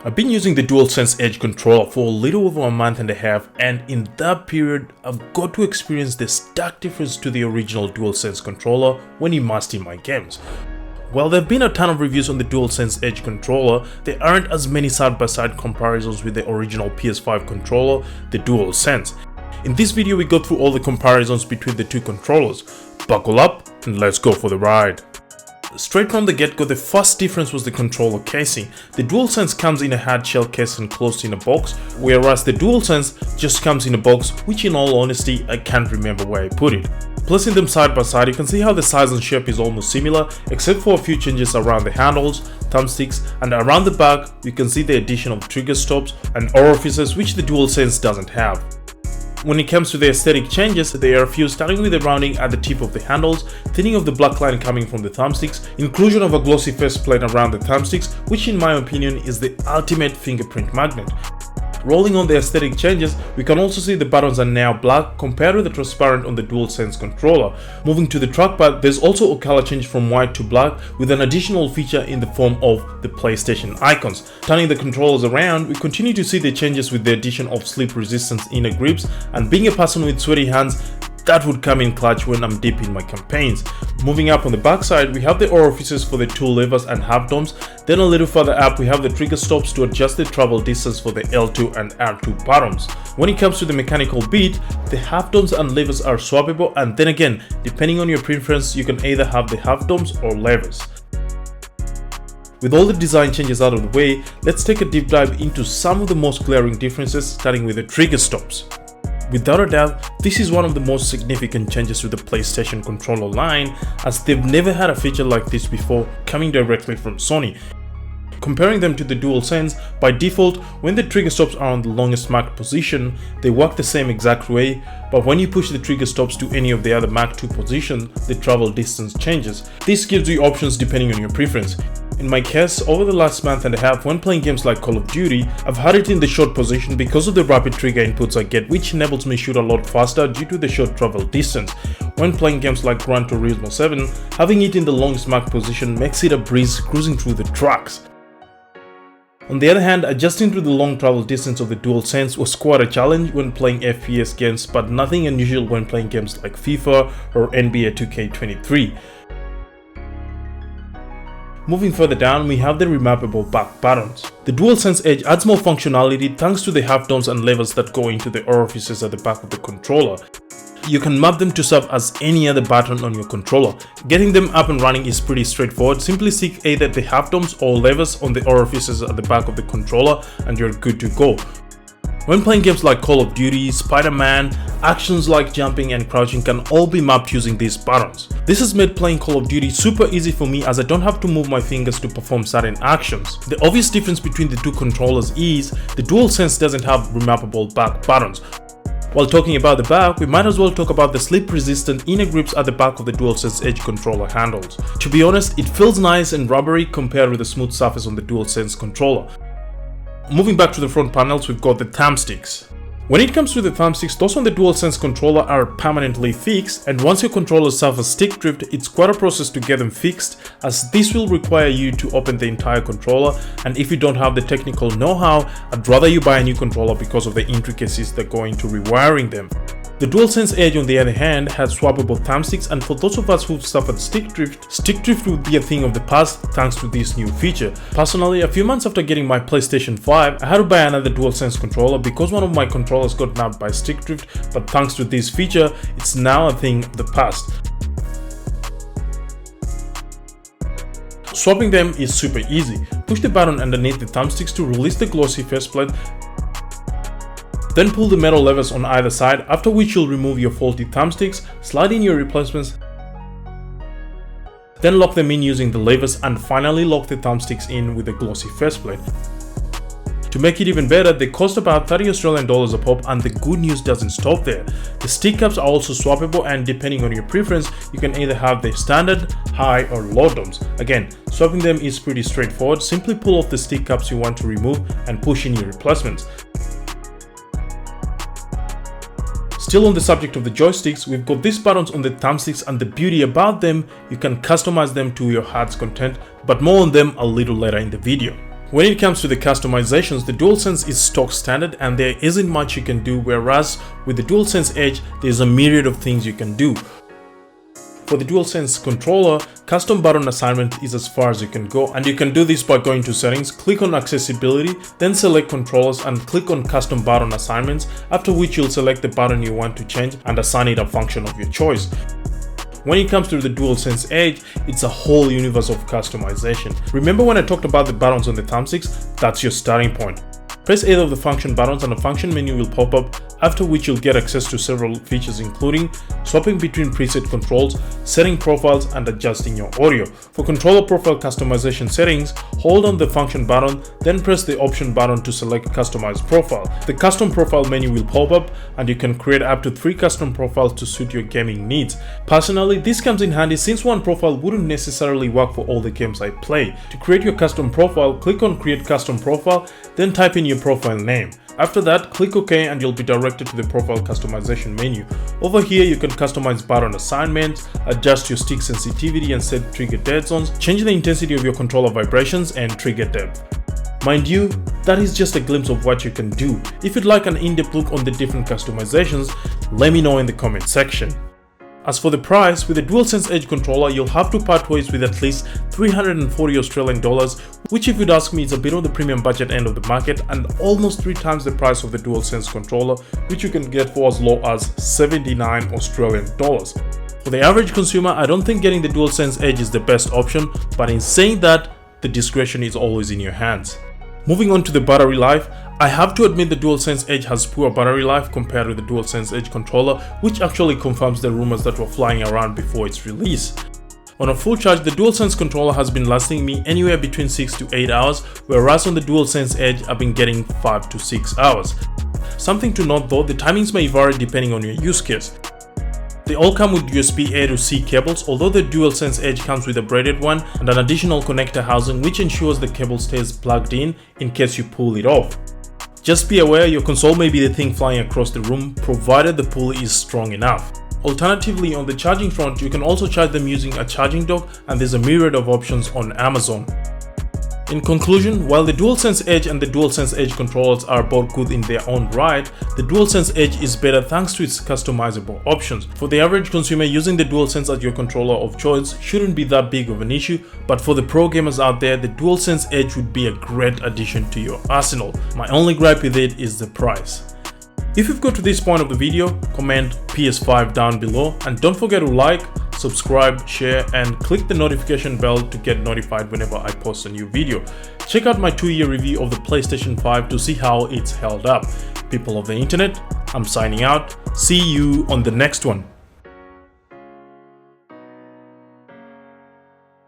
I've been using the DualSense Edge controller for a little over a month and a half, and in that period I've got to experience the stark difference to the original DualSense controller when immersed in my games. While there have been a ton of reviews on the DualSense Edge controller, there aren't as many side-by-side comparisons with the original PS5 controller, the DualSense. In this video we go through all the comparisons between the two controllers. Buckle up and let's go for the ride. Straight from the get-go, the first difference was the controller casing. The DualSense comes in a hard shell case and closed in a box, whereas the DualSense just comes in a box, which in all honesty I can't remember where I put it. Placing them side by side, you can see how the size and shape is almost similar, except for a few changes around the handles, thumbsticks, and around the back you can see the addition of trigger stops and orifices which the DualSense doesn't have. When it comes to the aesthetic changes, there are a few, starting with the rounding at the tip of the handles, thinning of the black line coming from the thumbsticks, inclusion of a glossy faceplate around the thumbsticks, which in my opinion is the ultimate fingerprint magnet. Rolling on the aesthetic changes, we can also see the buttons are now black compared to the transparent on the DualSense controller. Moving to the trackpad, there's also a color change from white to black with an additional feature in the form of the PlayStation icons. Turning the controllers around, we continue to see the changes with the addition of slip resistance inner grips, and being a person with sweaty hands, that would come in clutch when I'm deep in my campaigns. Moving up on the back side, we have the orifices for the two levers and half domes. Then a little further up, we have the trigger stops to adjust the travel distance for the L2 and R2 buttons. When it comes to the mechanical bit, the half domes and levers are swappable, and then again, depending on your preference, you can either have the half domes or levers. With all the design changes out of the way, let's take a deep dive into some of the most glaring differences, starting with the trigger stops. Without a doubt, this is one of the most significant changes to the PlayStation controller line, as they've never had a feature like this before coming directly from Sony. Comparing them to the DualSense, by default, when the trigger stops are on the longest marked position, they work the same exact way, but when you push the trigger stops to any of the other marked 2 positions, the travel distance changes. This gives you options depending on your preference. In my case, over the last month and a half when playing games like Call of Duty, I've had it in the short position because of the rapid trigger inputs I get, which enables me to shoot a lot faster due to the short travel distance. When playing games like Gran Turismo 7, having it in the longest marked position makes it a breeze cruising through the tracks. On the other hand, adjusting to the long travel distance of the DualSense was quite a challenge when playing FPS games, but nothing unusual when playing games like FIFA or NBA 2K23. Moving further down, we have the remappable back buttons. The DualSense Edge adds more functionality thanks to the half domes and levers that go into the orifices at the back of the controller. You can map them to serve as any other button on your controller. Getting them up and running is pretty straightforward. Simply stick either the half domes or levers on the orifices at the back of the controller and you're good to go. When playing games like Call of Duty, Spider-Man, actions like jumping and crouching can all be mapped using these buttons. This has made playing Call of Duty super easy for me as I don't have to move my fingers to perform certain actions. The obvious difference between the two controllers is the DualSense doesn't have remappable back buttons. While talking about the back, we might as well talk about the slip-resistant inner grips at the back of the DualSense Edge controller handles. To be honest, it feels nice and rubbery compared with the smooth surface on the DualSense controller. Moving back to the front panels, we've got the thumbsticks. When it comes to the thumbsticks, those on the DualSense controller are permanently fixed, and once your controller suffers stick drift, it's quite a process to get them fixed, as this will require you to open the entire controller, and if you don't have the technical know-how, I'd rather you buy a new controller because of the intricacies that go into rewiring them. The DualSense Edge on the other hand has swappable thumbsticks, and for those of us who've suffered stick drift would be a thing of the past thanks to this new feature. Personally, a few months after getting my PlayStation 5, I had to buy another DualSense controller because one of my controllers got nabbed by stick drift, but thanks to this feature, it's now a thing of the past. Swapping them is super easy. Push the button underneath the thumbsticks to release the glossy faceplate. Then pull the metal levers on either side, after which you'll remove your faulty thumbsticks, slide in your replacements, then lock them in using the levers, and finally lock the thumbsticks in with the glossy faceplate. To make it even better, they cost about 30 Australian dollars a pop, and the good news doesn't stop there. The stick caps are also swappable, and depending on your preference, you can either have the standard, high or low domes. Again, swapping them is pretty straightforward. Simply pull off the stick caps you want to remove and push in your replacements. Still on the subject of the joysticks, we've got these buttons on the thumbsticks, and the beauty about them, you can customize them to your heart's content, but more on them a little later in the video. When it comes to the customizations, the DualSense is stock standard and there isn't much you can do, whereas with the DualSense Edge, there's a myriad of things you can do. For the DualSense controller, custom button assignment is as far as you can go, and you can do this by going to settings, click on accessibility, then select controllers and click on custom button assignments, after which you'll select the button you want to change and assign it a function of your choice. When it comes to the DualSense Edge, it's a whole universe of customization. Remember when I talked about the buttons on the thumbsticks? That's your starting point. Press either of the function buttons and a function menu will pop up, after which you'll get access to several features including swapping between preset controls, setting profiles and adjusting your audio. For controller profile customization settings, hold on the function button, then press the option button to select customize profile. The custom profile menu will pop up and you can create up to 3 custom profiles to suit your gaming needs. Personally, this comes in handy since one profile wouldn't necessarily work for all the games I play. To create your custom profile, click on create custom profile, then type in your profile name. After that, click OK and you'll be directed to the profile customization menu. Over here, you can customize button assignments, adjust your stick sensitivity and set trigger dead zones, change the intensity of your controller vibrations and trigger depth. Mind you, that is just a glimpse of what you can do. If you'd like an in-depth look on the different customizations, let me know in the comment section. As for the price, with the DualSense Edge controller, you'll have to part ways with at least 340 Australian dollars, which if you'd ask me is a bit on the premium budget end of the market and almost 3 times the price of the DualSense controller, which you can get for as low as 79 Australian dollars. For the average consumer, I don't think getting the DualSense Edge is the best option, but in saying that, the discretion is always in your hands. Moving on to the battery life, I have to admit the DualSense Edge has poor battery life compared with the DualSense Edge controller, which actually confirms the rumors that were flying around before its release. On a full charge, the DualSense controller has been lasting me anywhere between 6 to 8 hours, whereas on the DualSense Edge I've been getting 5 to 6 hours. Something to note though, the timings may vary depending on your use case. They all come with USB A to C cables, although the DualSense Edge comes with a braided one and an additional connector housing which ensures the cable stays plugged in case you pull it off. Just be aware your console may be the thing flying across the room, provided the pulley is strong enough. Alternatively, on the charging front, you can also charge them using a charging dock and there's a myriad of options on Amazon. In conclusion, while the DualSense Edge and the DualSense Edge controllers are both good in their own right, the DualSense Edge is better thanks to its customizable options. For the average consumer, using the DualSense as your controller of choice shouldn't be that big of an issue, but for the pro gamers out there, the DualSense Edge would be a great addition to your arsenal. My only gripe with it is the price. If you've got to this point of the video, comment PS5 down below and don't forget to like, subscribe, share and click the notification bell to get notified whenever I post a new video. Check out my 2-year review of the PlayStation 5 to see how it's held up. People of the internet, I'm signing out. See you on the next one.